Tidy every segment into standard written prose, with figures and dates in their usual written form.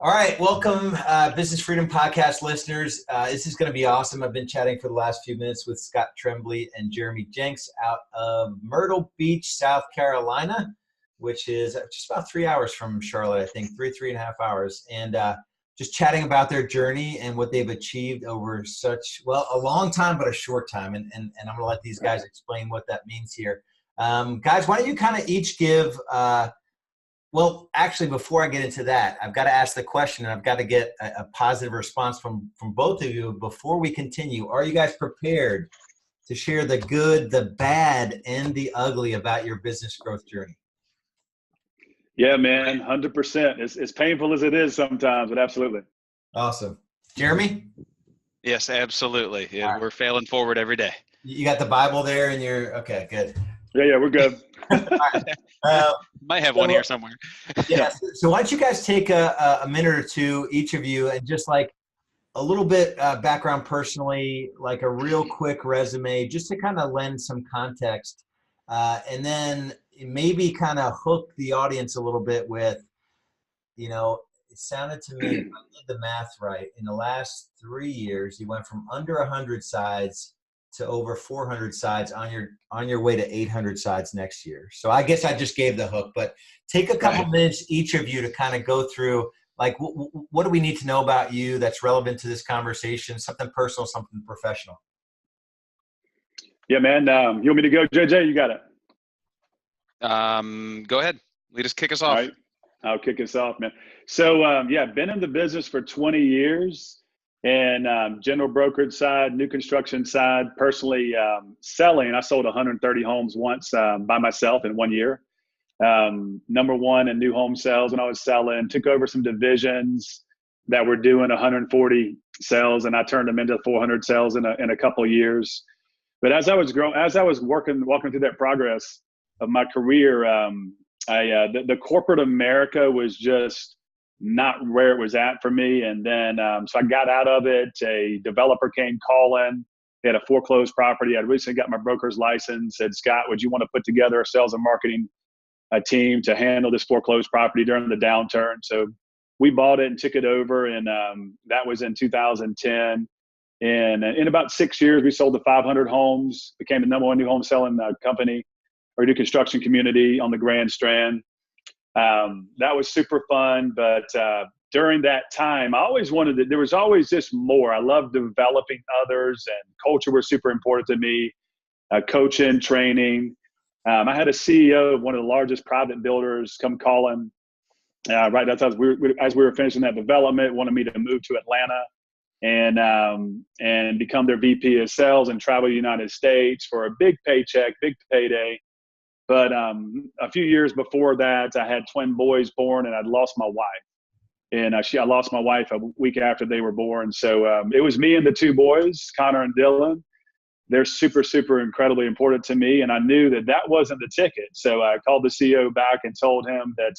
All right, welcome, Business Freedom Podcast listeners. This is going to be awesome. I've been chatting for the last few minutes with Scott Tremblay and Jeremy Jenks out of Myrtle Beach, South Carolina, which is just about 3 hours from Charlotte, I think, three and a half hours. And just chatting about their journey and what they've achieved over such, well, a long time, but a short time. And I'm going to let these guys explain what that means here. Guys, why don't you kind of each give well, actually, before I get into that, I've got to ask the question, and I've got to get a positive response from both of you before we continue. Are you guys prepared to share the good, the bad, and the ugly about your business growth journey? Yeah, man, 100%. As painful as it is sometimes, but absolutely. Awesome. Jeremy? Yes, absolutely. Yeah, right. We're failing forward every day. You got the Bible there, and you're okay. Good. Yeah, we're good. Might have one here somewhere. Yeah. So why don't you guys take a minute or two, each of you, and just like a little bit background personally, like a real quick resume, just to kind of lend some context, and then maybe kind of hook the audience a little bit with, it sounded to me, if I did the math right, in the last 3 years, you went from under 100 sides to over 400 sides on your way to 800 sides next year. So I guess I just gave the hook, but take a couple minutes, each of you, to kind of go through, like, what do we need to know about you that's relevant to this conversation? Something personal, something professional. Yeah, man. You want me to go, JJ? You got it. Go ahead. Lead us, kick us off. All right. I'll kick us off, man. So, been in the business for 20 years. And general brokerage side, new construction side, personally selling. I sold 130 homes once by myself in 1 year. Number one in new home sales when I was selling. Took over some divisions that were doing 140 sales, and I turned them into 400 sales in a couple of years. But as I was walking through that progress of my career, the corporate America was just not where it was at for me. And then, so I got out of it. A developer came calling. They had a foreclosed property. I'd recently got my broker's license. Said, Scott, would you want to put together a sales and marketing team to handle this foreclosed property during the downturn? So we bought it and took it over. And that was in 2010. And in about 6 years, we sold to 500 homes, became the number one new home selling company or new construction community on the Grand Strand. That was super fun, but during that time, I always wanted there was always just more. I loved developing others, and culture was super important to me, coaching, training. I had a CEO of one of the largest private builders come calling right as we were finishing that development, wanted me to move to Atlanta and become their VP of sales and travel to the United States for a big paycheck, big payday. But a few years before that, I had twin boys born, and I'd lost my wife. And I lost my wife a week after they were born. So it was me and the two boys, Connor and Dylan. They're super, super incredibly important to me. And I knew that wasn't the ticket. So I called the CEO back and told him that,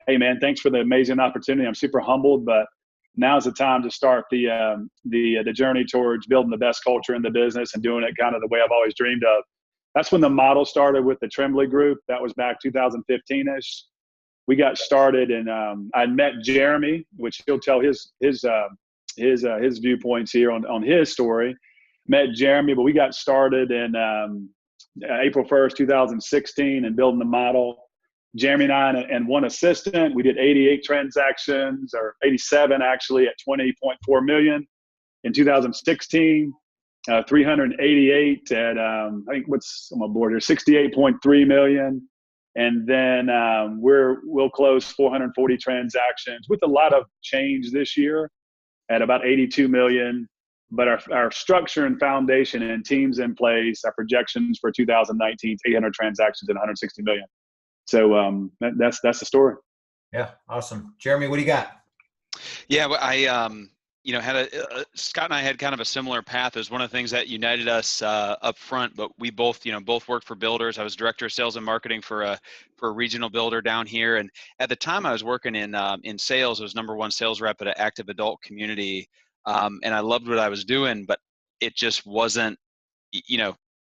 hey, man, thanks for the amazing opportunity. I'm super humbled, but now's the time to start the journey towards building the best culture in the business and doing it kind of the way I've always dreamed of. That's when the model started with the Tremblay Group. That was back 2015-ish. We got started, and I met Jeremy, which he'll tell his viewpoints here on his story. Met Jeremy, but we got started in April 1st, 2016, and building the model. Jeremy and I and one assistant, we did 88 transactions, or 87 actually, at $20.4 million in 2016. 388 at I think what's on my board here, 68.3 million, and then we'll close 440 transactions with a lot of change this year at about 82 million. But our structure and foundation and teams in place, our projections for 2019 is 800 transactions and 160 million. So that's the story. Yeah, awesome. Jeremy, what do you got? Yeah, I Scott and I had kind of a similar path. It was one of the things that united us up front, but we both worked for builders. I was director of sales and marketing for a regional builder down here. And at the time I was working in sales. I was number one sales rep at an active adult community. And I loved what I was doing, but it just wasn't,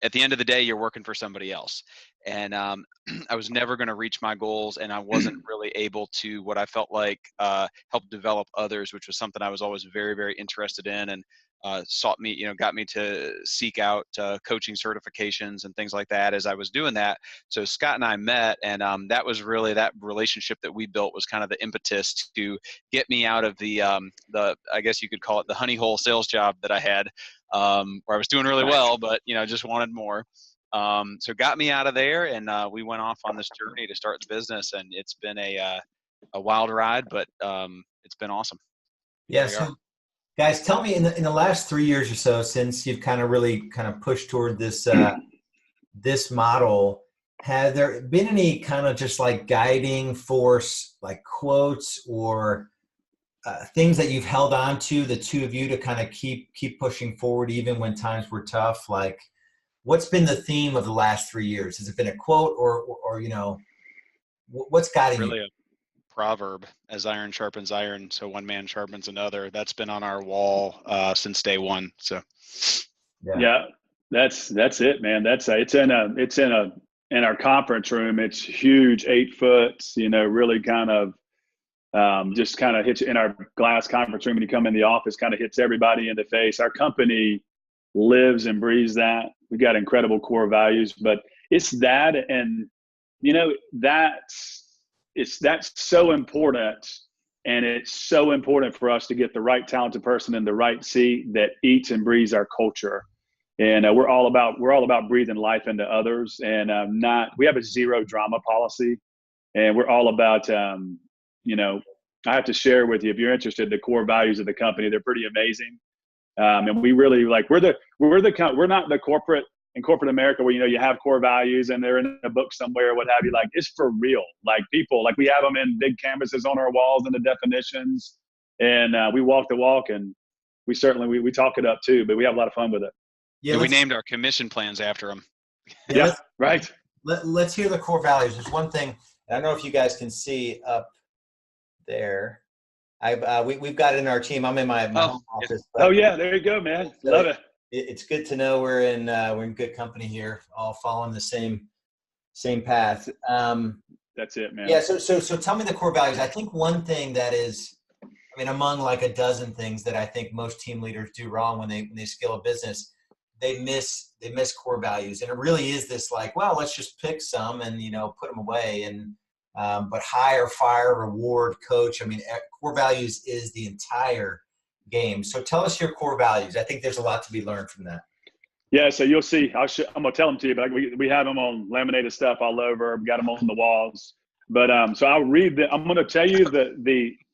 at the end of the day, you're working for somebody else. and I was never going to reach my goals, and I wasn't really able to what I felt like help develop others, which was something I was always very, very interested in, and got me to seek out coaching certifications and things like that as I was doing that. So Scott and I met, and that was really that relationship that we built was kind of the impetus to get me out of the I guess you could call it the honey hole sales job that I had, where I was doing really well, but just wanted more. So got me out of there, and we went off on this journey to start the business, and it's been a wild ride, but it's been awesome. Yeah. So guys, tell me in the last 3 years or so, since you've kind of really kind of pushed toward this this model, have there been any kind of just like guiding force, like quotes or things that you've held on to, the two of you, to kind of keep pushing forward even when times were tough? Like, what's been the theme of the last 3 years? Has it been a quote or what's guiding really you? A proverb, as iron sharpens iron, so one man sharpens another. That's been on our wall since day one. So yeah, that's it, man. That's it's in our conference room. It's huge, 8 foot, really kind of just kind of hits you in our glass conference room when you come in the office, kind of hits everybody in the face. Our company lives and breathes that. We got incredible core values, but it's that, and that's so important. And it's so important for us to get the right talented person in the right seat that eats and breathes our culture. And we're all about breathing life into others, and we have a zero drama policy, and we're all about I have to share with you, if you're interested, the core values of the company. They're pretty amazing. And we really we're not the corporate in corporate America where, you have core values and they're in a book somewhere or what have you. Like, it's for real. Like, people, like, we have them in big canvases on our walls and the definitions, and we walk the walk, and we certainly, we talk it up too, but we have a lot of fun with it. Yeah, we named our commission plans after them. Yeah, right. Let's hear the core values. There's one thing, I don't know if you guys can see up there. We've got it in our team. I'm in my home office. Oh yeah, there you go, man. Love it. It's good to know we're in good company here, all following the same path. That's it, man. Yeah. So tell me the core values. I think one thing that is, among like a dozen things that I think most team leaders do wrong when they scale a business, they miss core values, and it really is this like, well, let's just pick some and put them away, and but hire, fire, reward, coach. Core values is the entire game. So tell us your core values. I think there's a lot to be learned from that. Yeah, so you'll see. I'm gonna tell them to you, but we have them on laminated stuff all over. We got them on the walls. But so I'll read I'm gonna tell you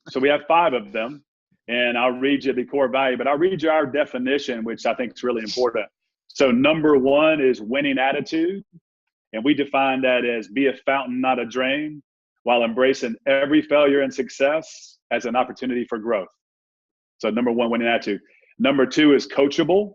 so we have 5 of them, and I'll read you the core value. But I'll read you our definition, which I think is really important. So number 1 is winning attitude, and we define that as be a fountain, not a drain, while embracing every failure and success as an opportunity for growth. So number 1, winning attitude. Number 2 is coachable.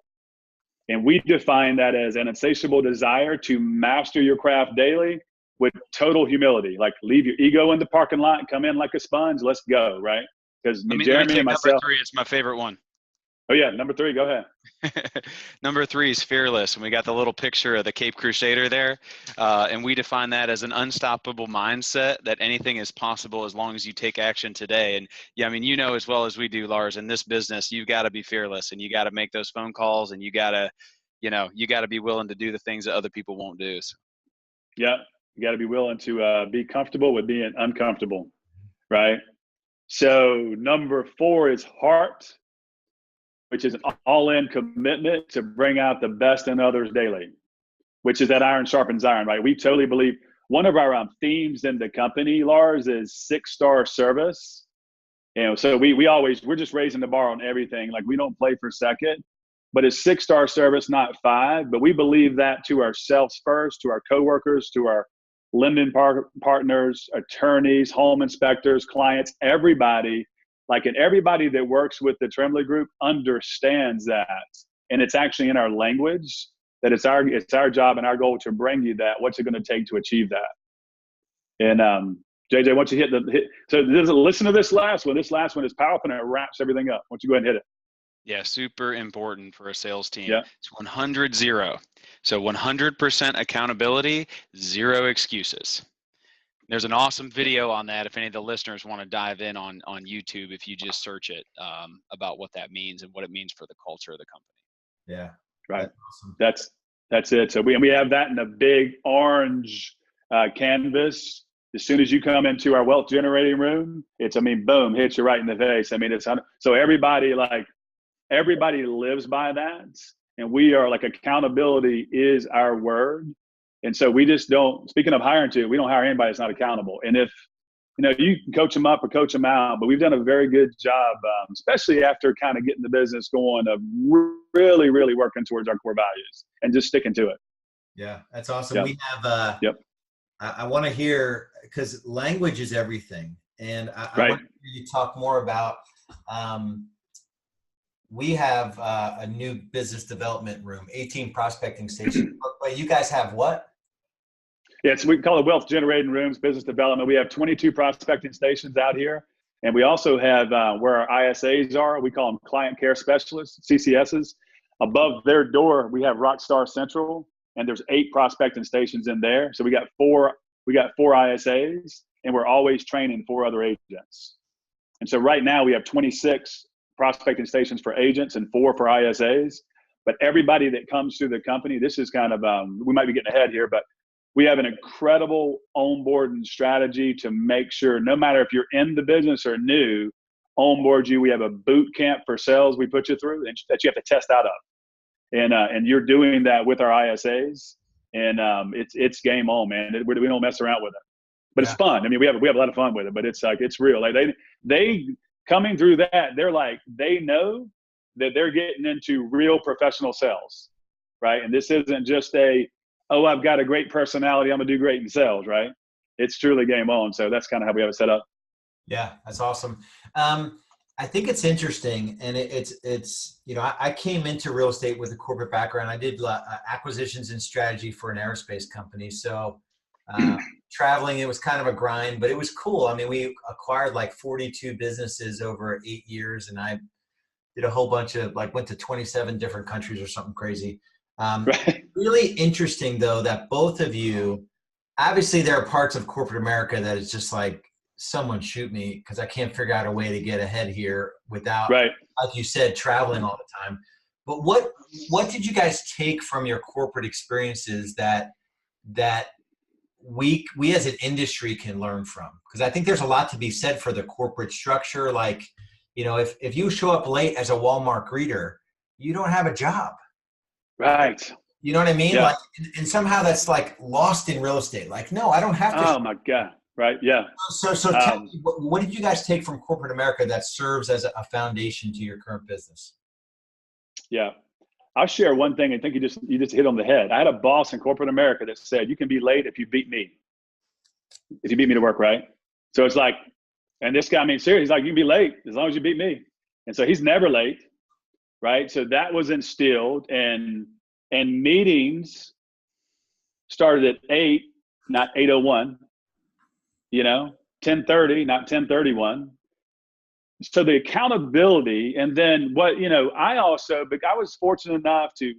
And we define that as an insatiable desire to master your craft daily with total humility. Like, leave your ego in the parking lot and come in like a sponge. Let's go, right? Because Jeremy and myself. Number 3 is my favorite one. Oh yeah, number 3, go ahead. Number 3 is fearless, and we got the little picture of the Cape Crusader there, and we define that as an unstoppable mindset that anything is possible as long as you take action today. And yeah, as well as we do, Lars, in this business, you've got to be fearless, and you got to make those phone calls, and you got to be willing to do the things that other people won't do. So. Yeah, you got to be willing to be comfortable with being uncomfortable, right? So number 4 is heart, which is an all-in commitment to bring out the best in others daily, which is that iron sharpens iron, right? We totally believe one of our themes in the company, Lars, is 6-star service. So we're just raising the bar on everything. Like, we don't play for second, but it's 6-star service, not 5. But we believe that to ourselves first, to our coworkers, to our lending partners, attorneys, home inspectors, clients, everybody. And everybody that works with the Tremblay Group understands that. And it's actually in our language that it's our job and our goal to bring you that. What's it going to take to achieve that? And JJ, once you listen to this last one. This last one is powerful and it wraps everything up. Why don't you go ahead and hit it? Yeah, super important for a sales team. Yeah. It's 100-0. So 100% accountability, 0 excuses. There's an awesome video on that if any of the listeners want to dive in on YouTube, if you just search it, about what that means and what it means for the culture of the company. Yeah. Right. That's awesome. That's it. So we have that in a big orange canvas. As soon as you come into our wealth generating room, it's, I mean, boom, hits you right in the face. I mean, it's so everybody lives by that, and we are like, accountability is our word. And so we just don't, speaking of hiring too, we don't hire anybody that's not accountable. And if, you can coach them up or coach them out, but we've done a very good job, especially after kind of getting the business going, of really, really working towards our core values and just sticking to it. Yeah, that's awesome. Yep. We have, Yep. I want to hear, because language is everything. And I Right. want to hear you talk more about, we have a new business development room, 18 prospecting stations. But you guys have what? Yeah, so we call it wealth generating rooms, business development. We have 22 prospecting stations out here. And we also have where our ISAs are, we call them client care specialists, CCSs. Above their door, we have Rockstar Central, and there's 8 prospecting stations in there. So we got four ISAs, and we're always training 4 other agents. And so right now we have 26 prospecting stations for agents and 4 for ISAs. But everybody that comes through the company, this is kind of, we might be getting ahead here, but we have an incredible onboarding strategy to make sure, no matter if you're in the business or new, onboard you. We have a boot camp for sales we put you through that you have to test out of. And you're doing that with our ISAs. And it's game on, man. We don't mess around with it. But it's fun. I mean, we have a lot of fun with it, but it's like, it's real. Like they coming through that, they're like, they know that they're getting into real professional sales, right? And this isn't just I've got a great personality, I'm gonna do great in sales, right? It's truly game on. So that's kind of how we have it set up. Yeah, that's awesome. I think it's interesting, and it's I came into real estate with a corporate background. I did acquisitions and strategy for an aerospace company. So traveling, it was kind of a grind, but it was cool. I mean, we acquired like 42 businesses over 8 years, and I did a whole bunch of, like, went to 27 different countries or something crazy. Right. Really interesting, though, that both of you, obviously there are parts of corporate America that is just like, someone shoot me, because I can't figure out a way to get ahead here without, Right. like you said, traveling all the time. But what did you guys take from your corporate experiences that we as an industry can learn from? Because I think there's a lot to be said for the corporate structure. Like, if you show up late as a Walmart greeter, you don't have a job. Right. You know what I mean? Yeah. Like, and somehow that's like lost in real estate. Like, no, I don't have to. Oh my God. Right. Yeah. So tell me, what did you guys take from corporate America that serves as a foundation to your current business? Yeah. I'll share one thing. I think you just hit on the head. I had a boss in corporate America that said, you can be late if you beat me. If you beat me to work, right? So it's like, and this guy, I mean, seriously, he's like, you can be late as long as you beat me. And so he's never late, right? So that was instilled, and meetings started at 8, not 8:01, 10:30, not 10:31. So the accountability, and then I was fortunate enough to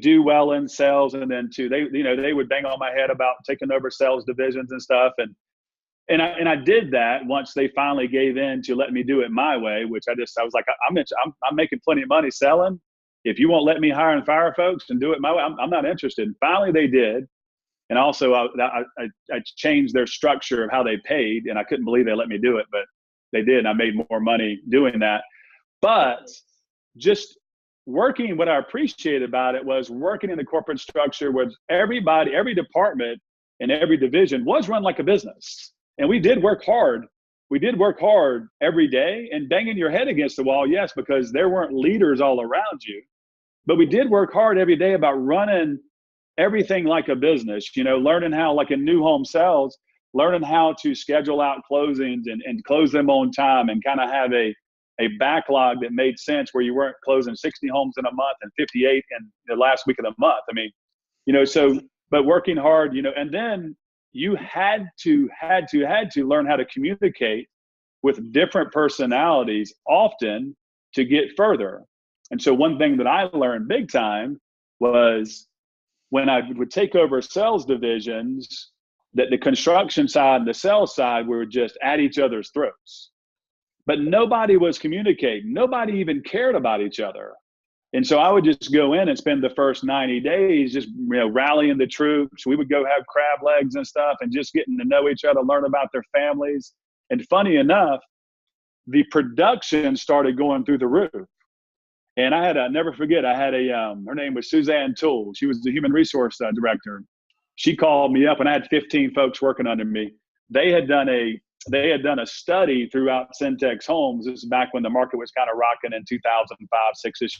do well in sales, and then they would bang on my head about taking over sales divisions and stuff, and I did that once they finally gave in to let me do it my way, which I was like, I'm making plenty of money selling. If you won't let me hire and fire folks and do it my way, I'm not interested. And finally they did. And also I changed their structure of how they paid, and I couldn't believe they let me do it, but they did. And I made more money doing that. But just working, what I appreciated about it was working in the corporate structure where everybody, every department and every division was run like a business. And we did work hard. We did work hard every day, and banging your head against the wall, yes, because there weren't leaders all around you. But we did work hard every day about running everything like a business, learning how, like in new home sales, learning how to schedule out closings and close them on time, and kind of have a backlog that made sense, where you weren't closing 60 homes in a month and 58 in the last week of the month. I mean, but working hard, and then you had to learn how to communicate with different personalities often to get further. And so one thing that I learned big time was when I would take over sales divisions, that the construction side and the sales side were just at each other's throats. But nobody was communicating. Nobody even cared about each other. And so I would just go in and spend the first 90 days just rallying the troops. We would go have crab legs and stuff and just getting to know each other, learn about their families. And funny enough, the production started going through the roof. And I had never forget, I had her name was Suzanne Toole. She was the human resource director. She called me up, and I had 15 folks working under me. They had done a study throughout Centex Homes. This is back when the market was kind of rocking in 2005, 6-ish,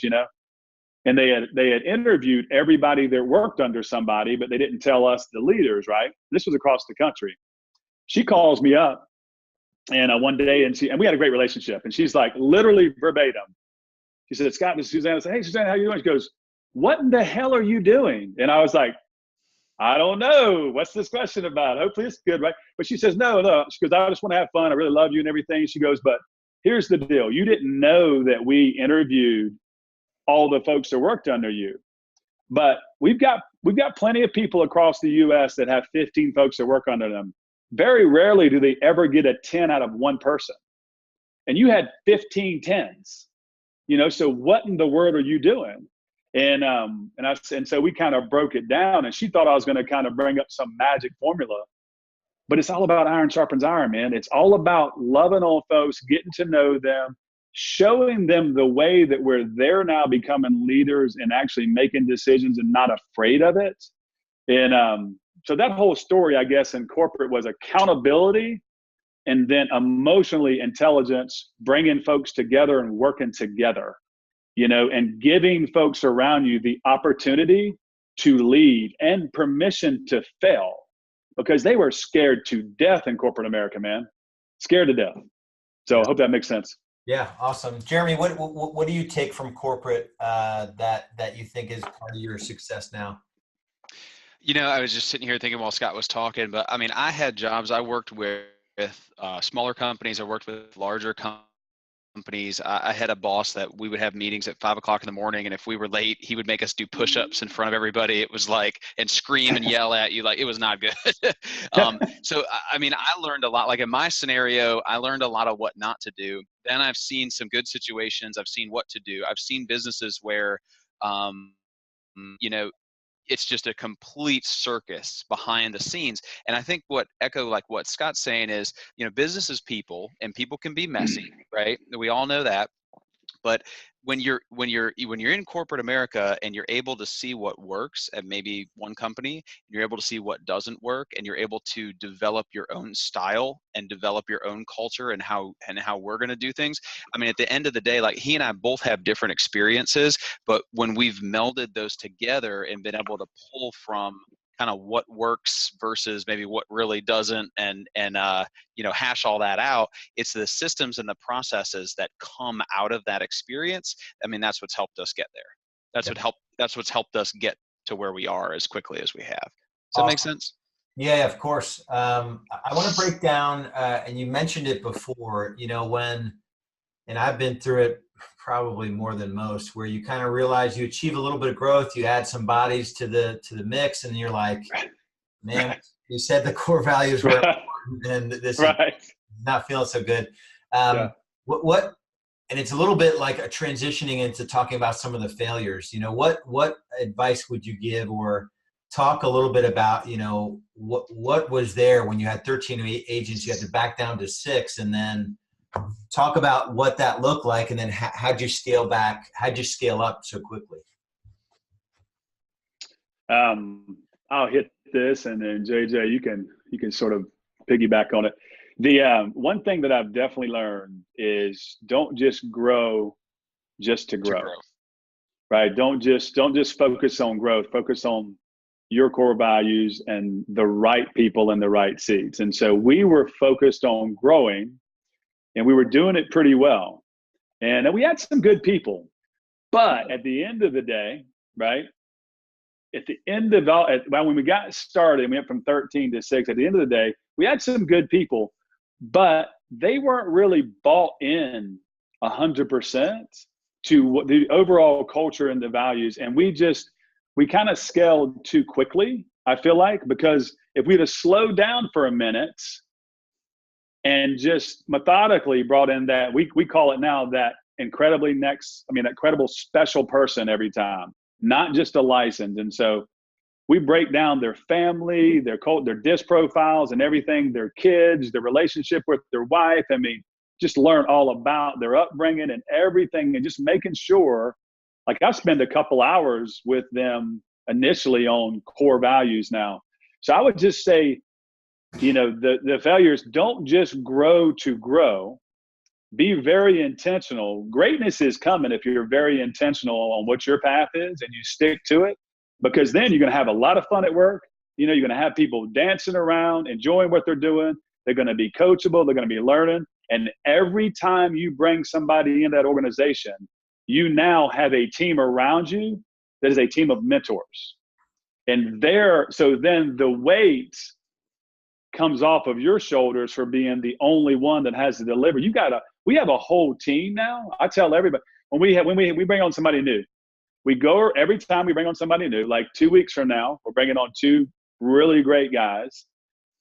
And they had interviewed everybody that worked under somebody, but they didn't tell us the leaders, right? This was across the country. She calls me up, and one day, and we had a great relationship. And she's like, literally verbatim. She said, Scott, this is Suzanne. I said, hey, Suzanne, how you doing? She goes, what in the hell are you doing? And I was like, I don't know. What's this question about? Hopefully it's good, right? But she says, no. She goes, I just want to have fun. I really love you and everything. She goes, but here's the deal. You didn't know that we interviewed all the folks that worked under you. But we've got plenty of people across the U.S. that have 15 folks that work under them. Very rarely do they ever get a 10 out of one person. And you had 15 10s. So what in the world are you doing? And so we kind of broke it down, and she thought I was going to kind of bring up some magic formula, but it's all about iron sharpens iron, man. It's all about loving on folks, getting to know them, showing them the way that they're now becoming leaders and actually making decisions and not afraid of it. And so that whole story, I guess, in corporate was accountability, and then emotionally intelligence, bringing folks together and working together, and giving folks around you the opportunity to lead and permission to fail, because they were scared to death in corporate America, man. Scared to death. So I hope that makes sense. Yeah, awesome. Jeremy, what do you take from corporate that you think is part of your success now? I was just sitting here thinking while Scott was talking, but I mean, I had jobs. I worked with smaller companies. I worked with larger companies. I had a boss that we would have meetings at 5 o'clock in the morning, and if we were late, he would make us do push-ups in front of everybody. It was like, and scream and yell at you. Like, it was not good. So, I mean, I learned a lot. Like in my scenario, I learned a lot of what not to do. Then I've seen some good situations. I've seen what to do. I've seen businesses where, it's just a complete circus behind the scenes. And I think what Scott's saying is, business is people, and people can be messy, right? We all know that. But when you're in corporate America and you're able to see what works at maybe one company, and you're able to see what doesn't work, and you're able to develop your own style and develop your own culture and how we're going to do things. I mean, at the end of the day, like, he and I both have different experiences, but when we've melded those together and been able to pull from kind of what works versus maybe what really doesn't, and hash all that out, it's the systems and the processes that come out of that experience. I mean, that's what's helped us get there. That's what's helped us get to where we are as quickly as we have. Does that make sense? Yeah, of course. I want to break down, and you mentioned it before, and I've been through it probably more than most, where you kind of realize you achieve a little bit of growth, you add some bodies to the mix, and you're like, man, you said the core values were important, and this is not feeling so good. What and it's a little bit like a transitioning into talking about some of the failures. What advice would you give, or talk a little bit about, what was there when you had 13 agents, you had to back down to 6, and then talk about what that looked like, and then how'd you scale back? How'd you scale up so quickly? I'll hit this, and then JJ, you can sort of piggyback on it. The one thing that I've definitely learned is don't just grow just to grow. Right? Don't just focus on growth. Focus on your core values and the right people in the right seats. And so we were focused on growing, and we were doing it pretty well. And we had some good people, but at the end of the day, right? At the end of when we got started, we went from 13 to 6. At the end of the day, we had some good people, but they weren't really bought in 100%. to the overall culture and the values. And we kind of scaled too quickly, I feel like, because if we'd have slowed down for a minute and just methodically brought in that, we call it now that that credible special person every time, not just a license. And so we break down their family, their disc profiles and everything, their kids, their relationship with their wife. I mean, just learn all about their upbringing and everything, and just making sure, like I spend a couple hours with them initially on core values now. So I would just say, the failures, don't just grow to grow. Be very intentional. Greatness is coming if you're very intentional on what your path is and you stick to it, because then you're going to have a lot of fun at work. You're going to have people dancing around, enjoying what they're doing. They're going to be coachable. They're going to be learning. And every time you bring somebody in that organization, you now have a team around you that is a team of mentors. And so then the weight comes off of your shoulders for being the only one that has to deliver. We have a whole team now. I tell everybody, when we bring on somebody new, every time we bring on somebody new, like 2 weeks from now, we're bringing on 2 really great guys.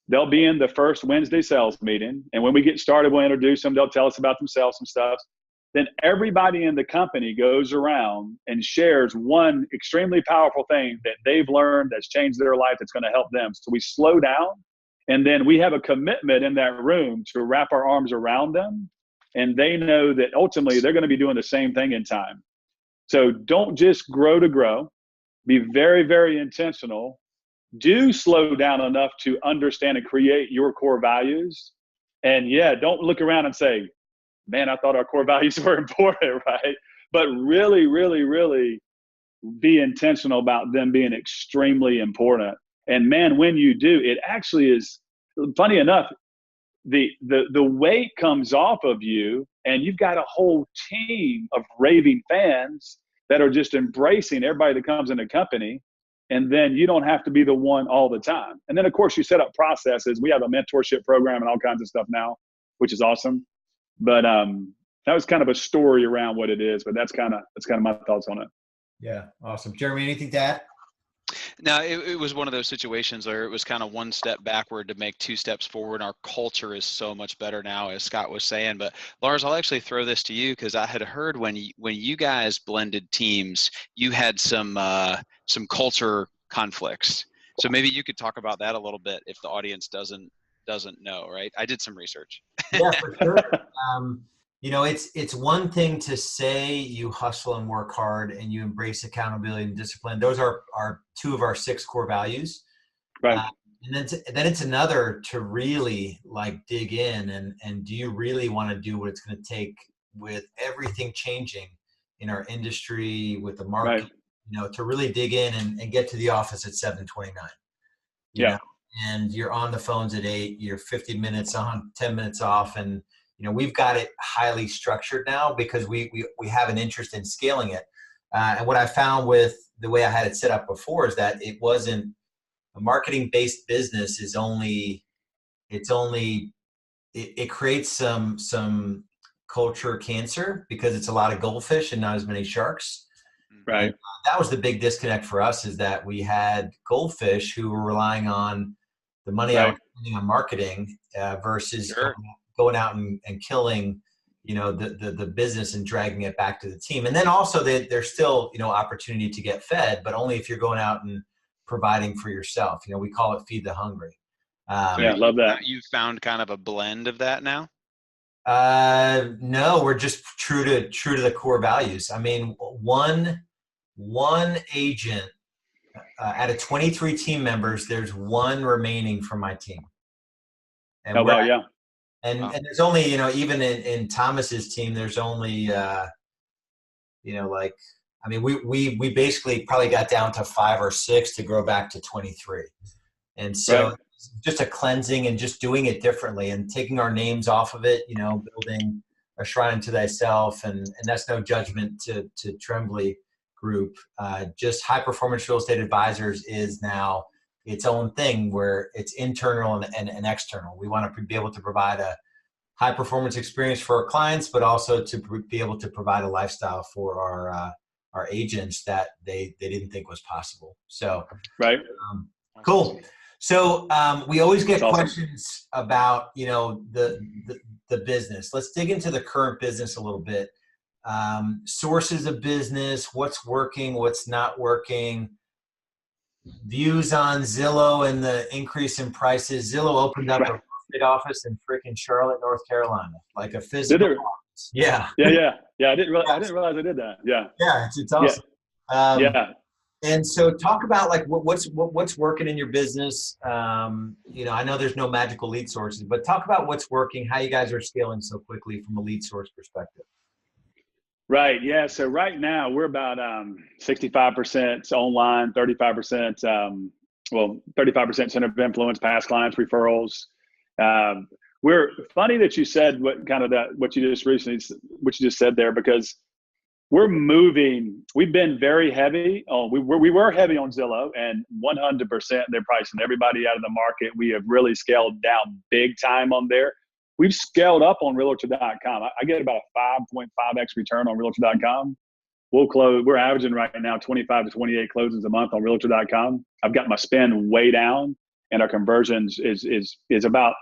They'll be in the first Wednesday sales meeting. And when we get started, we'll introduce them. They'll tell us about themselves, some stuff. Then everybody in the company goes around and shares one extremely powerful thing that they've learned that's changed their life, that's going to help them. So we slow down, and then we have a commitment in that room to wrap our arms around them. And they know that ultimately they're going to be doing the same thing in time. So don't just grow to grow. Be very, very intentional. Do slow down enough to understand and create your core values. And don't look around and say, man, I thought our core values were important, right? But really, really, really be intentional about them being extremely important. And man, when you do, it actually is, funny enough, the weight comes off of you, and you've got a whole team of raving fans that are just embracing everybody that comes in the company. And then you don't have to be the one all the time. And then, of course, you set up processes. We have a mentorship program and all kinds of stuff now, which is awesome. But that was kind of a story around what it is. But that's kind of my thoughts on it. Yeah, awesome. Jeremy, anything to add? No, it was one of those situations where it was kind of one step backward to make 2 steps forward. Our culture is so much better now, as Scott was saying. But Lars, I'll actually throw this to you, because I had heard when you guys blended teams, you had some culture conflicts. So maybe you could talk about that a little bit if the audience doesn't know, right? I did some research. Yeah, for sure. It's one thing to say you hustle and work hard and you embrace accountability and discipline. Those are 2 of our 6 core values. Right. And then it's another to really dig in and do you really want to do what it's going to take with everything changing in our industry, with the market, right, to really dig in and get to the office at 7:29. Yeah. And you're on the phones at 8, you're 50 minutes on, 10 minutes off. And, we've got it highly structured now because we have an interest in scaling it. And what I found with the way I had it set up before is that it wasn't a marketing-based business. It creates some culture cancer because it's a lot of goldfish and not as many sharks. Right. And that was the big disconnect for us, is that we had goldfish who were relying on the money I was spending on marketing versus going out and killing, the business and dragging it back to the team. And then also there's still, opportunity to get fed, but only if you're going out and providing for yourself. We call it feed the hungry. I love that. You've found kind of a blend of that now? No, we're just true to the core values. I mean, one agent out of 23 team members, there's 1 remaining from my team. And And there's only, even in Thomas's team, there's only, we basically probably got down to 5 or 6 to grow back to 23. And so just a cleansing and just doing it differently and taking our names off of it, building a shrine unto thyself. And that's no judgment to Tremblay Group. Just High Performance Real Estate Advisors is now its own thing where it's internal and external. We want to be able to provide a high performance experience for our clients, but also to be able to provide a lifestyle for our agents that they didn't think was possible. So, right. Cool. So we always get That's awesome. questions about, you know, the business. Let's dig into the current business a little bit. Sources of business, what's working, what's not working, views on Zillow and the increase in prices. Zillow opened up a real estate office in freaking Charlotte, North Carolina, like a physical office. Yeah. Yeah. I didn't realize I did that. Yeah. Yeah, it's awesome. Yeah. And so talk about like what's working in your business. You know, I know there's no magical lead sources, but talk about what's working, how you guys are scaling so quickly from a lead source perspective. Right. Yeah. So right now we're about 65% online, 35%, 35% center of influence, past clients, referrals. We're funny that you said what you just said there, because we've been very heavy on, we were heavy on Zillow, and 100% they're pricing everybody out of the market. We have really scaled down big time on there. We've scaled up on realtor.com. I get about a 5.5x return on realtor.com. We're averaging right now 25 to 28 closings a month on realtor.com. I've got my spend way down, and our conversions is about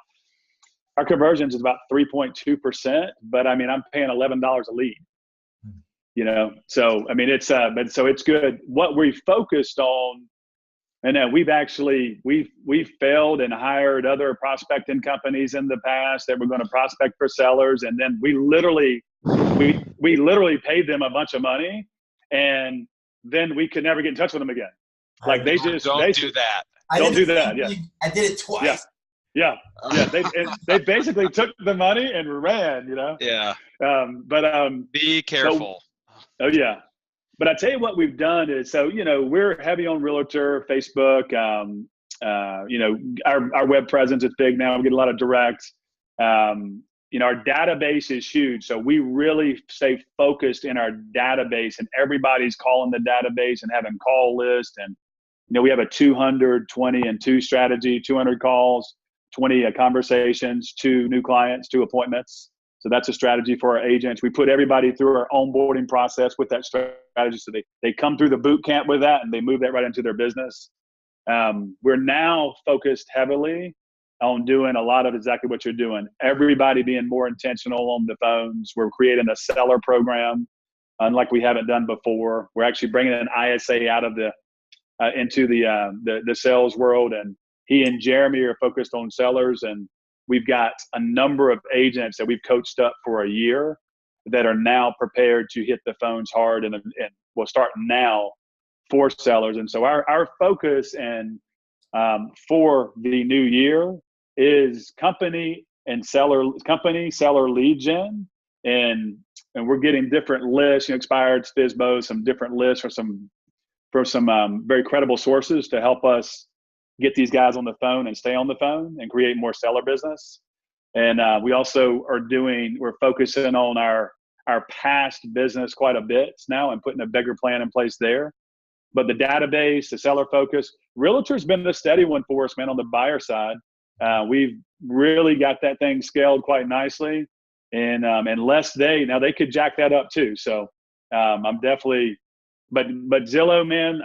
3.2%, but I mean, I'm paying $11 a lead. You know, so I mean, it's good. What we focused on, and then we've failed and hired other prospecting companies in the past that were going to prospect for sellers, and then we literally paid them a bunch of money, and then we could never get in touch with them again. Like don't do that. Don't do that. Yeah, I did it twice. Yeah. They basically took the money and ran. You know. Yeah. But be careful. Oh yeah. But I tell you what we've done is, so, you know, we're heavy on Realtor, Facebook, you know, our web presence is big now. We get a lot of direct, you know, our database is huge. So we really stay focused in our database, and everybody's calling the database and having call lists. And, you know, we have a 220 and 2 strategy, 200 calls, 20 conversations, 2 new clients, 2 appointments. So that's a strategy for our agents. We put everybody through our onboarding process with that strategy. So they come through the boot camp with that, and they move that right into their business. We're now focused heavily on doing a lot of exactly what you're doing. Everybody being more intentional on the phones. We're creating a seller program, unlike we haven't done before. We're actually bringing an ISA out of into the sales world, and he and Jeremy are focused on sellers, and we've got a number of agents that we've coached up for a year that are now prepared to hit the phones hard, and we'll start now for sellers. And so our focus and for the new year is company seller lead gen, and we're getting different lists, you know, expired, FSBO, some different lists for some very credible sources to help us get these guys on the phone and stay on the phone and create more seller business. And we also we're focusing on our past business quite a bit now, and putting a bigger plan in place there. But the database, the seller focus, Realtor's been the steady one for us, man, on the buyer side. We've really got that thing scaled quite nicely. And unless they could jack that up too. So I'm definitely, but Zillow, man,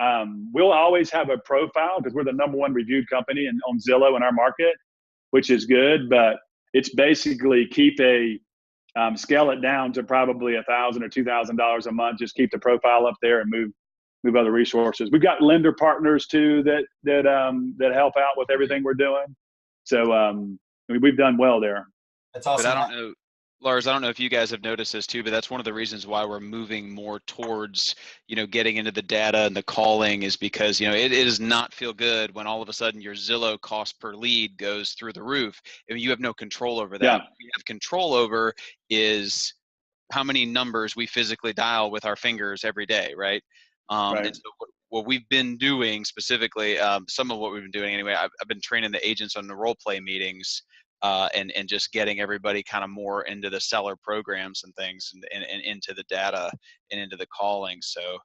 we'll always have a profile because we're the #1 reviewed company on Zillow in our market, which is good. But it's basically scale it down to probably $1,000 or $2,000 a month. Just keep the profile up there and move other resources. We've got lender partners too that help out with everything we're doing. So we've done well there. That's awesome. But I don't know, Lars, I don't know if you guys have noticed this too, but that's one of the reasons why we're moving more towards, you know, getting into the data and the calling, is because, you know, it does not feel good when all of a sudden your Zillow cost per lead goes through the roof. I mean, you have no control over that. Yeah. What we have control over is how many numbers we physically dial with our fingers every day, right? Right. And so what we've been doing specifically, some of what we've been doing anyway, I've been training the agents on the role play meetings, and just getting everybody kind of more into the seller programs and things, and into the data and into the calling. So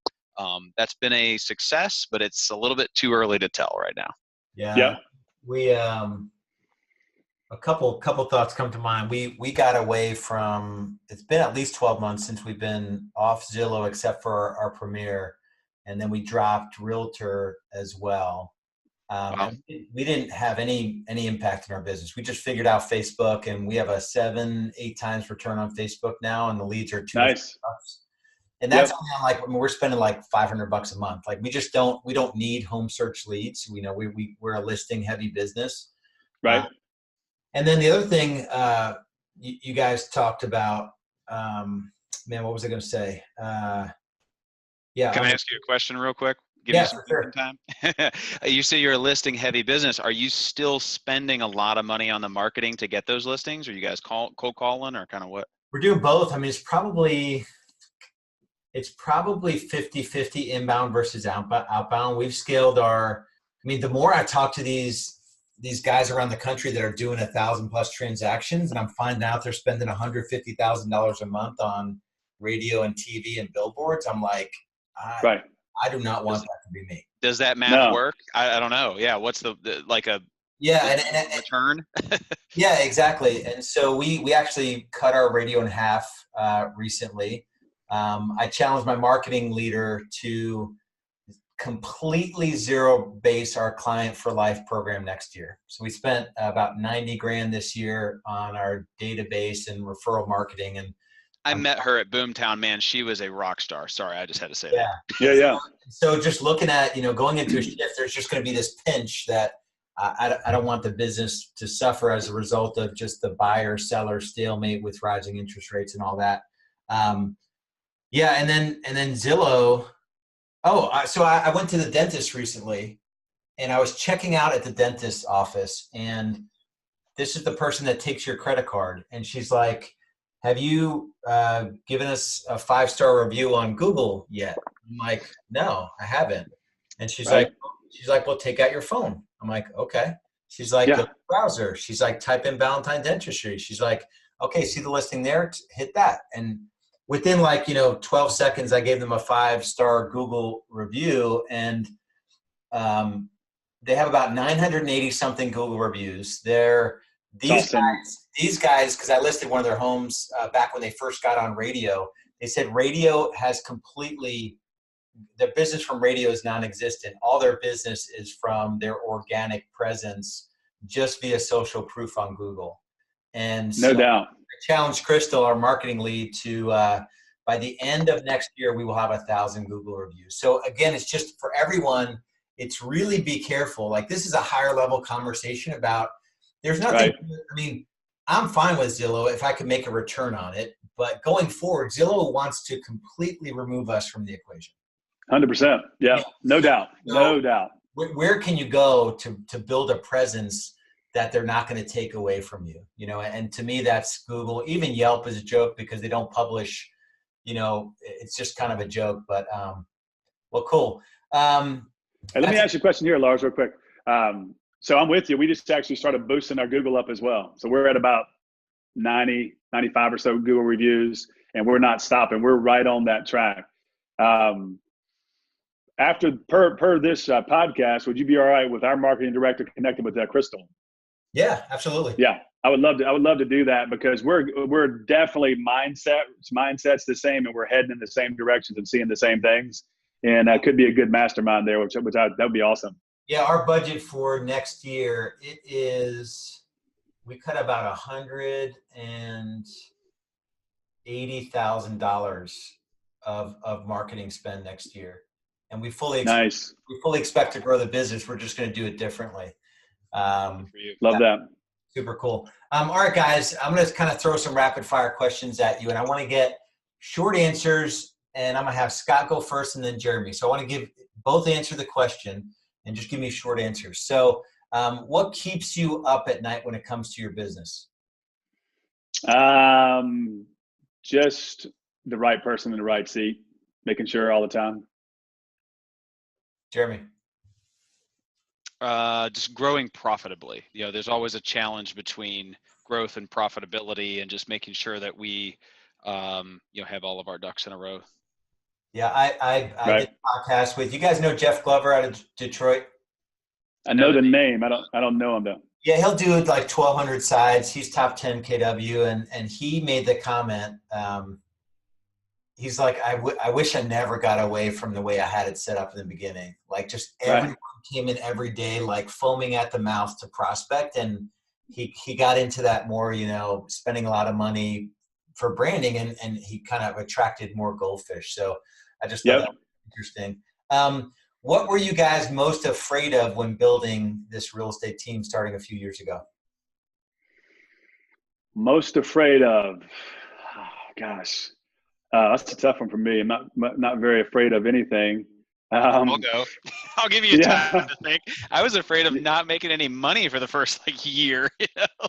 that's been a success, but it's a little bit too early to tell right now. Yeah. Yeah. We A couple thoughts come to mind. We got away from, it's been at least 12 months since we've been off Zillow except for our premiere, and then we dropped Realtor as well. Wow. And we didn't have any impact in our business. We just figured out Facebook, and we have a 7-8 times return on Facebook now, and the leads are Nice. $2. And that's Yep. only on, like, I mean, we're spending like $500 a month. Like, we don't need home search leads. We know we're a listing heavy business. Uh, Right. and then the other thing you guys talked about, man, what was I going to say? Yeah. Can I ask you a question real quick? Give you Yeah, some for sure. time. You say you're a listing heavy business. Are you still spending a lot of money on the marketing to get those listings? Are you guys cold calling or kind of what? We're doing both. I mean, it's probably 50-50 inbound versus outbound. We've scaled the more I talk to these guys around the country that are doing 1,000+ transactions, and I'm finding out they're spending $150,000 a month on radio and TV and billboards. I'm like, Right. I do not want that to be me. Does that math No. work? I don't know. Yeah. What's the like a Yeah, return? yeah, exactly. And so we actually cut our radio in half recently. I challenged my marketing leader to completely zero base our client for life program next year. So we spent about 90 grand this year on our database and referral marketing. And I met her at Boomtown, man. She was a rock star. Sorry, I just had to say yeah, that. Yeah. So just looking at, going into a shift, there's just going to be this pinch that I don't want the business to suffer as a result of just the buyer seller stalemate with rising interest rates and all that. Yeah. And then Zillow. So I went to the dentist recently, and I was checking out at the dentist's office, and this is the person that takes your credit card. And she's like, have you given us a 5-star review on Google yet? I'm like, no, I haven't. And she's Right. like, well, take out your phone. I'm like, okay. She's like, go to the browser. She's like, type in Valentine Dentistry. She's like, okay, see the listing there? Hit that. And within 12 seconds, I gave them a 5-star Google review, and they have about 980 something Google reviews. These guys, because I listed one of their homes back when they first got on radio, they said radio has completely, their business from radio is non-existent. All their business is from their organic presence just via social proof on Google. And so No doubt. I challenged Crystal, our marketing lead, to by the end of next year, we will have 1,000 Google reviews. So again, it's just for everyone, it's really be careful. Like, this is a higher level conversation about, there's nothing, Right. I'm fine with Zillow if I can make a return on it, but going forward, Zillow wants to completely remove us from the equation. 100%. Yeah. No doubt. No doubt. Where can you go to build a presence that they're not going to take away from you? And to me, that's Google. Even Yelp is a joke because they don't publish, it's just kind of a joke, but well, cool. Hey, let me ask you a question here, Lars, real quick. So I'm with you. We just actually started boosting our Google up as well. So we're at about 90, 95 or so Google reviews, and we're not stopping. We're right on that track. After per this podcast, would you be all right with our marketing director connecting with Crystal? Yeah, absolutely. Yeah, I would love to do that, because we're definitely mindsets the same, and we're heading in the same directions and seeing the same things, and that could be a good mastermind there, that would be awesome. Yeah, our budget for next year, we cut about $180,000 of marketing spend next year, and we fully expect to grow the business. We're just going to do it differently. Love that. Super cool. All right, guys, I'm going to kind of throw some rapid fire questions at you, and I want to get short answers, and I'm going to have Scott go first and then Jeremy. So I want to give both answer the question and just give me short answers. So what keeps you up at night when it comes to your business? Just the right person in the right seat, making sure all the time. Jeremy? Just growing profitably. There's always a challenge between growth and profitability, and just making sure that we, have all of our ducks in a row. Yeah, I did a podcast with, you guys know Jeff Glover out of Detroit? I know the name. I don't know him though. Yeah, he'll do like 1,200 sides. He's top 10 KW, and he made the comment. He's like, I wish I never got away from the way I had it set up in the beginning. Like just Right. everyone came in every day, like foaming at the mouth to prospect. And he got into that more, spending a lot of money for branding, and he kind of attracted more goldfish. So I just thought Yep. that was interesting. What were you guys most afraid of when building this real estate team starting a few years ago? Most afraid of, oh, gosh, that's a tough one for me. I'm not very afraid of anything. I'll go. I'll give you time Yeah. to think. I was afraid of not making any money for the first year,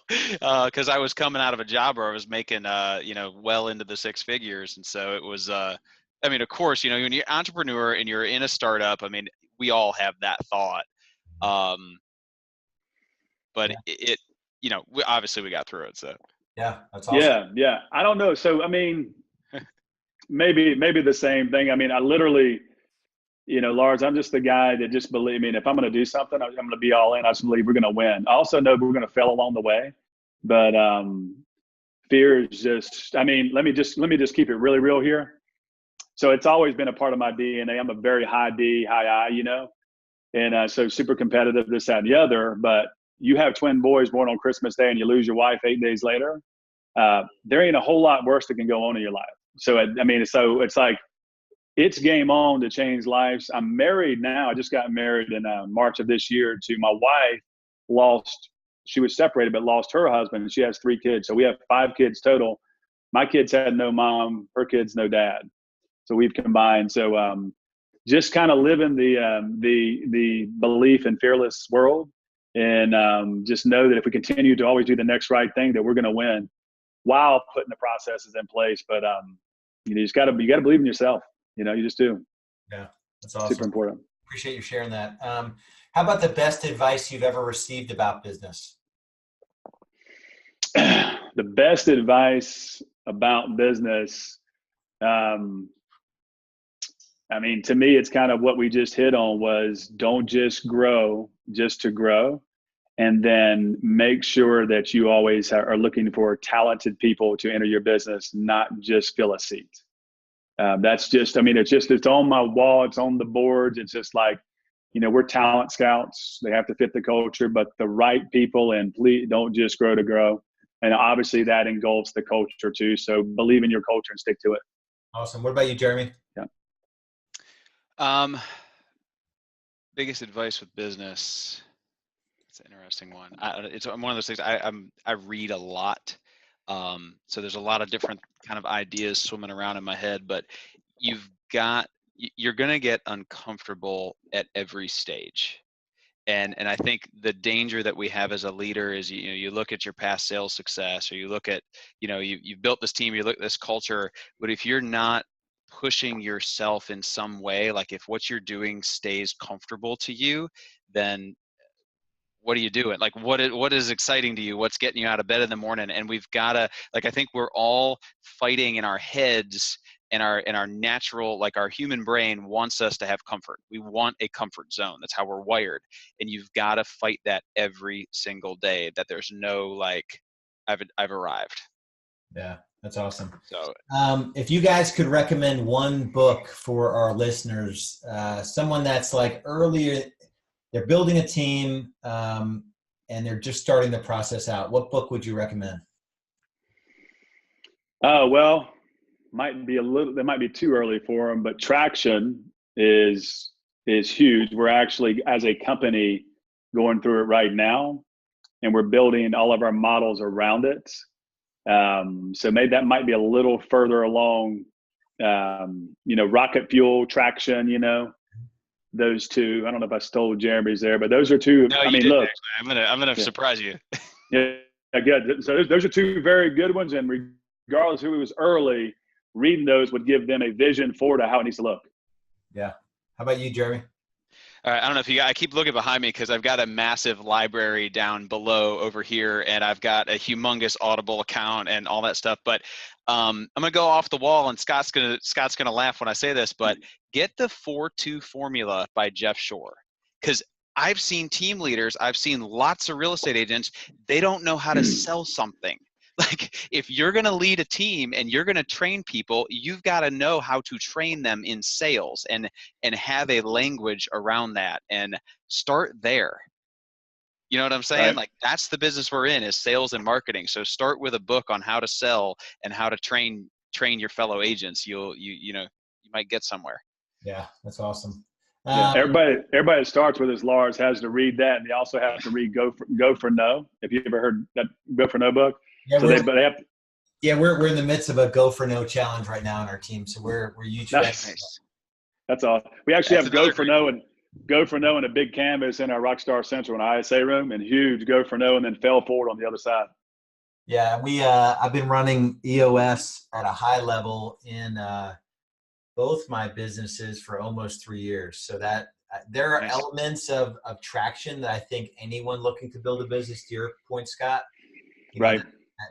because I was coming out of a job where I was making, well into the six figures, and so it was. I mean, of course, when you're an entrepreneur and you're in a startup, I mean, we all have that thought. But obviously we got through it. So Yeah, that's awesome. Yeah. I don't know. So I mean, maybe the same thing. I mean, I literally. Lars, I'm just the guy that just believe. I mean, if I'm going to do something, I'm going to be all in. I just believe we're going to win. I also know we're going to fail along the way, but fear is just. I mean, let me just keep it really real here. So it's always been a part of my DNA. I'm a very high D, high I, and so super competitive, this, that, and the other. But you have twin boys born on Christmas Day, and you lose your wife 8 days later. There ain't a whole lot worse that can go on in your life. So I mean, so it's like. It's game on to change lives. I'm married now. I just got married in March of this year to my wife. She was separated, but lost her husband. She has 3 kids. So we have 5 kids total. My kids had no mom. Her kids, no dad. So we've combined. So just kind of living the belief in fearless world, and just know that if we continue to always do the next right thing, that we're going to win while putting the processes in place. But you got to believe in yourself. You just do. Yeah, that's awesome. Super important. Appreciate you sharing that. How about the best advice you've ever received about business? The best advice about business, I mean, to me, it's kind of what we just hit on was don't just grow just to grow. And then make sure that you always are looking for talented people to enter your business, not just fill a seat. That's just, I mean, it's on my wall. It's on the boards. It's just like, we're talent scouts. They have to fit the culture, but the right people, and please don't just grow to grow. And obviously that engulfs the culture too. So believe in your culture and stick to it. Awesome. What about you, Jeremy? Yeah. Biggest advice with business. It's an interesting one. It's one of those things. I read a lot. So there's a lot of different kind of ideas swimming around in my head, but you're going to get uncomfortable at every stage. And I think the danger that we have as a leader is, you look at your past sales success, or you look at, you've built this team, you look at this culture, but if you're not pushing yourself in some way, like if what you're doing stays comfortable to you, then what are you doing? Like what is exciting to you? What's getting you out of bed in the morning? And we've got to, like, I think we're all fighting in our heads, and our natural, like our human brain wants us to have comfort. We want a comfort zone. That's how we're wired. And you've got to fight that every single day, that there's no like, I've arrived. Yeah, that's awesome. So if you guys could recommend one book for our listeners, someone that's like earlier, they're building a team, and they're just starting the process out, what book would you recommend? Well, that might be too early for them, but Traction is huge. We're actually, as a company, going through it right now, and we're building all of our models around it. So maybe that might be a little further along. Rocket Fuel, Traction, those two. I don't know if I stole Jeremy's there, but those are two. No, I you mean, didn't, look, actually. I'm gonna surprise you. Yeah, good. So those are two very good ones, and regardless who was early, reading those would give them a vision forward to how it needs to look. Yeah. How about you, Jeremy? All right, I don't know if I keep looking behind me because I've got a massive library down below over here, and I've got a humongous Audible account and all that stuff. But I'm gonna go off the wall, and Scott's gonna laugh when I say this, but get the 4-2 formula by Jeff Shore, because I've seen team leaders, I've seen lots of real estate agents, they don't know how to sell something. Like, if you're going to lead a team and you're going to train people, you've got to know how to train them in sales and have a language around that, and start there. You know what I'm saying? Right. Like, that's the business we're in, is sales and marketing. So start with a book on how to sell and how to train your fellow agents. You might get somewhere. Yeah, that's awesome. Yeah, everybody that starts with us, Lars, has to read that, and they also have to read Go for No. Have you ever heard that Go for No book? Yeah, So we're in the midst of a Go for No challenge right now in our team, so we're huge fans. Nice. That's all. We actually have Go for No and a big canvas in our Rockstar Central and ISA room, and huge Go for No, and then Fail Forward on the other side. Yeah, I've been running EOS at a high level in both my businesses for almost 3 years. So that there are elements of traction that I think anyone looking to build a business, to your point, Scott, right,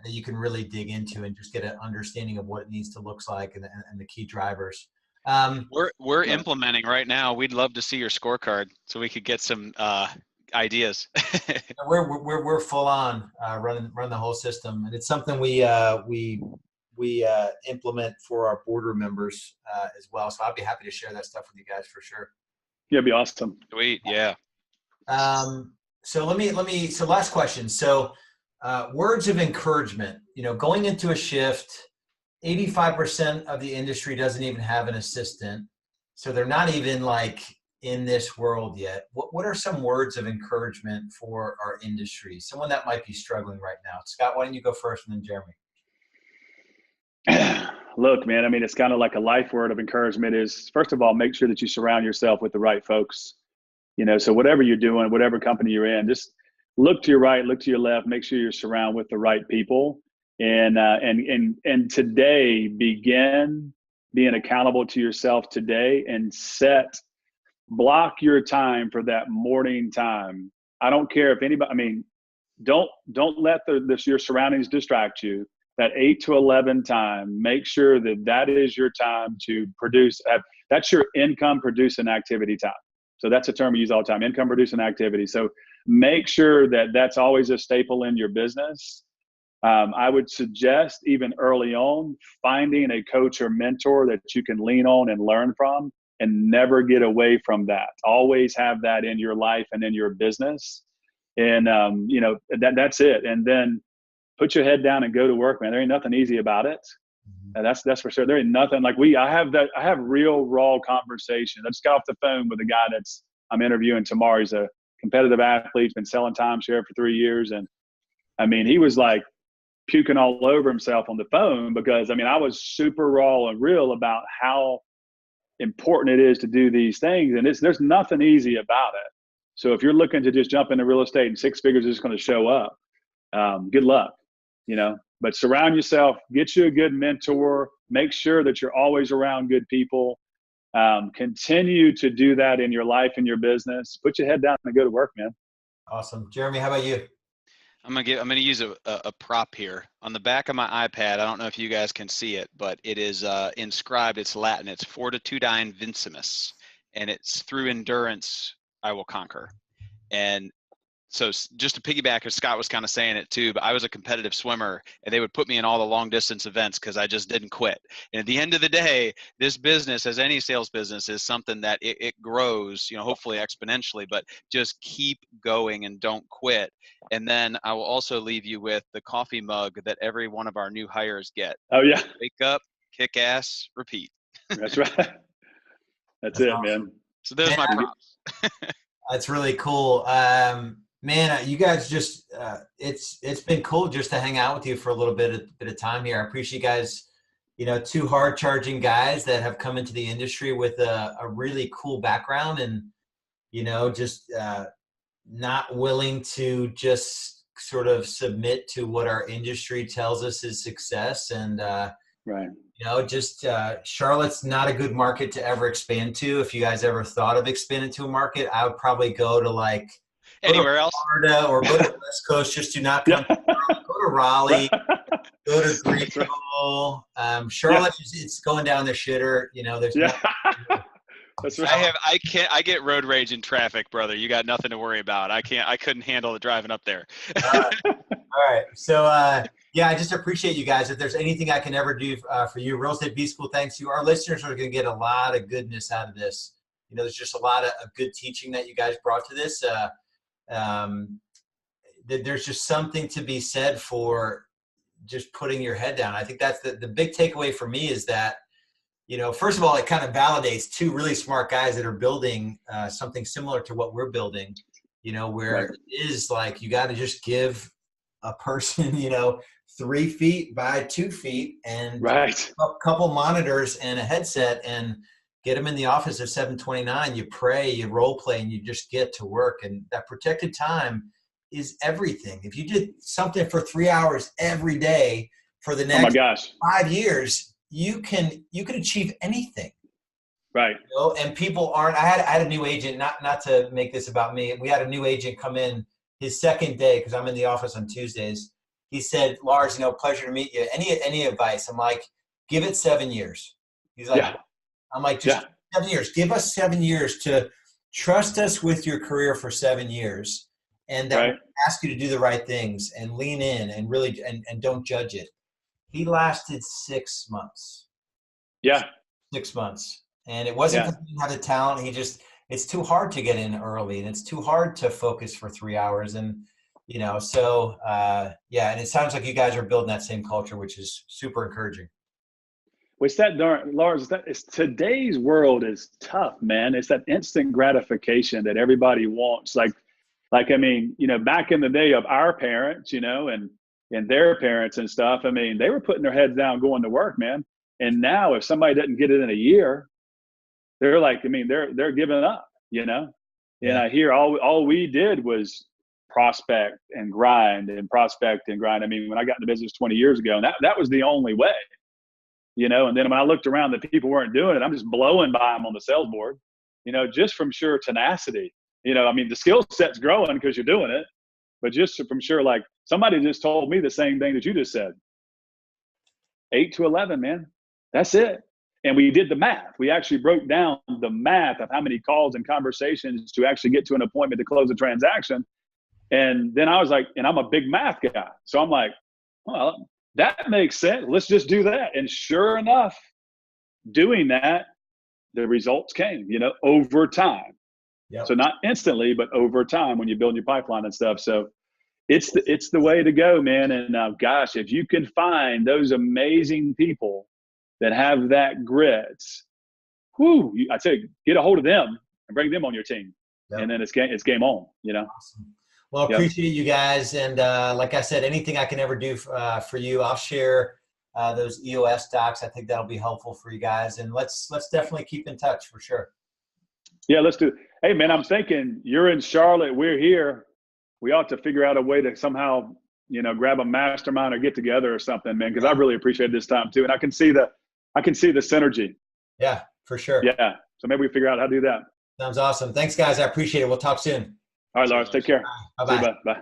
that you can really dig into and just get an understanding of what it needs to look like and the key drivers. We're implementing right now. We'd love to see your scorecard so we could get some ideas. We're full on run the whole system, and it's something we implement for our boardroom members as well. So I'll be happy to share that stuff with you guys for sure. Yeah, it'd be awesome. Sweet, yeah. So last question. So words of encouragement. Going into a shift, 85% of the industry doesn't even have an assistant, so they're not even like in this world yet. What are some words of encouragement for our industry? Someone that might be struggling right now. Scott, why don't you go first, and then Jeremy? Look, man, I mean, it's kind of like a life word of encouragement is, first of all, make sure that you surround yourself with the right folks. So whatever you're doing, whatever company you're in, just look to your right, look to your left, make sure you're surrounded with the right people. And today, begin being accountable to yourself today, and block your time for that morning time. I don't care if anybody, don't let your surroundings distract you. That 8 to 11 time, make sure that is your time to produce. That's your income producing activity time. So that's a term we use all the time, income producing activity. So make sure that that's always a staple in your business. I would suggest, even early on, finding a coach or mentor that you can lean on and learn from, and never get away from that. Always have that in your life and in your business. And, that's it. And then put your head down and go to work, man. There ain't nothing easy about it. And that's for sure. There ain't nothing like I have real raw conversations. I just got off the phone with a guy I'm interviewing tomorrow. He's a competitive athlete, he's been selling timeshare for 3 years. And he was like puking all over himself on the phone because I was super raw and real about how important it is to do these things. And there's nothing easy about it. So if you're looking to just jump into real estate and 6 figures is just going to show up, good luck. But surround yourself, get you a good mentor, make sure that you're always around good people. Continue to do that in your life and your business. Put your head down and go to work, man. Awesome. Jeremy, how about you? I'm gonna use a prop here on the back of my iPad. I don't know if you guys can see it, but it is inscribed. It's Latin. It's Fortitudine Vincimus, and it's through endurance I will conquer. And so just to piggyback, as Scott was kind of saying it too, but I was a competitive swimmer, and they would put me in all the long distance events because I just didn't quit. And at the end of the day, this business, as any sales business, is something that it grows, hopefully exponentially, but just keep going and don't quit. And then I will also leave you with the coffee mug that every one of our new hires get. Oh yeah. Wake up, kick ass, repeat. That's right. That's it, awesome, man. So there's my props. That's really cool. Man, you guys just it's been cool just to hang out with you for a little bit of time here. I appreciate you guys, 2 hard charging guys that have come into the industry with a really cool background, and just not willing to just sort of submit to what our industry tells us is success. And right. Charlotte's not a good market to ever expand to. If you guys ever thought of expanding to a market, I would probably go to anywhere else, Florida, or go to the West Coast. Just do not come. Go to Raleigh. Go to Greenville. Charlotte, it's going down the shitter. There's That's right. I get road rage in traffic, brother. You got nothing to worry about. I couldn't handle the driving up there. All right. So, yeah, I just appreciate you guys. If there's anything I can ever do for you, Real Estate B School, thanks to you. Our listeners are going to get a lot of goodness out of this. There's just a lot of good teaching that you guys brought to this. There's just something to be said for just putting your head down. I think that's the big takeaway for me is that, first of all, it kind of validates two really smart guys that are building something similar to what we're building, where Right. it is like you got to just give a person, 3 feet by 2 feet and Right. a couple monitors and a headset and get them in the office at 7:29. You pray, you role play, and you just get to work. And that protected time is everything. If you did something for 3 hours every day for the Oh my next gosh. 5 years, you can achieve anything. Right. And people aren't. I had a new agent. Not to make this about me. We had a new agent come in his second day because I'm in the office on Tuesdays. He said, "Lars, pleasure to meet you. Any advice?" I'm like, "Give it 7 years." He's like, Yeah. "I'm like, just 7 years. Give us 7 years to trust us with your career for 7 years, and that Right. we ask you to do the right things and lean in and really and don't judge it." He lasted 6 months. Yeah. 6 months. And it wasn't because he didn't have the talent. It's too hard to get in early and it's too hard to focus for 3 hours. And, and it sounds like you guys are building that same culture, which is super encouraging. It's that darn, Lars, today's world is tough, man. It's that instant gratification that everybody wants. Like, I mean, back in the day of our parents, and their parents and stuff, I mean, they were putting their heads down, going to work, man. And now if somebody doesn't get it in a year, they're like, I mean, they're giving up, And I hear all we did was prospect and grind and prospect and grind. I mean, when I got into business 20 years ago, and that was the only way, and then when I looked around, the people weren't doing it. I'm just blowing by them on the sales board, just from sheer tenacity. I mean, the skill set's growing because you're doing it, but just from sure, like somebody just told me the same thing that you just said. 8 to 11, man. That's it. And we did the math. We actually broke down the math of how many calls and conversations to actually get to an appointment to close a transaction. And then I was like, and I'm a big math guy. So I'm like, well, that makes sense. Let's just do that. And sure enough, doing that, the results came, over time. Yep. So not instantly, but over time when you build your pipeline and stuff. So it's the way to go, man. And gosh, if you can find those amazing people that have that grit, I say get a hold of them and bring them on your team. Yep. And then it's game on, Awesome. Well, I appreciate you guys. And like I said, anything I can ever do for you, I'll share those EOS docs. I think that'll be helpful for you guys. And let's definitely keep in touch for sure. Yeah, let's do it. Hey, man, I'm thinking you're in Charlotte. We're here. We ought to figure out a way to somehow, grab a mastermind or get together or something, man, because I really appreciate this time too. And I can see the synergy. Yeah, for sure. Yeah. So maybe we figure out how to do that. Sounds awesome. Thanks, guys. I appreciate it. We'll talk soon. All right, Lars. Take care. Bye-bye. Bye.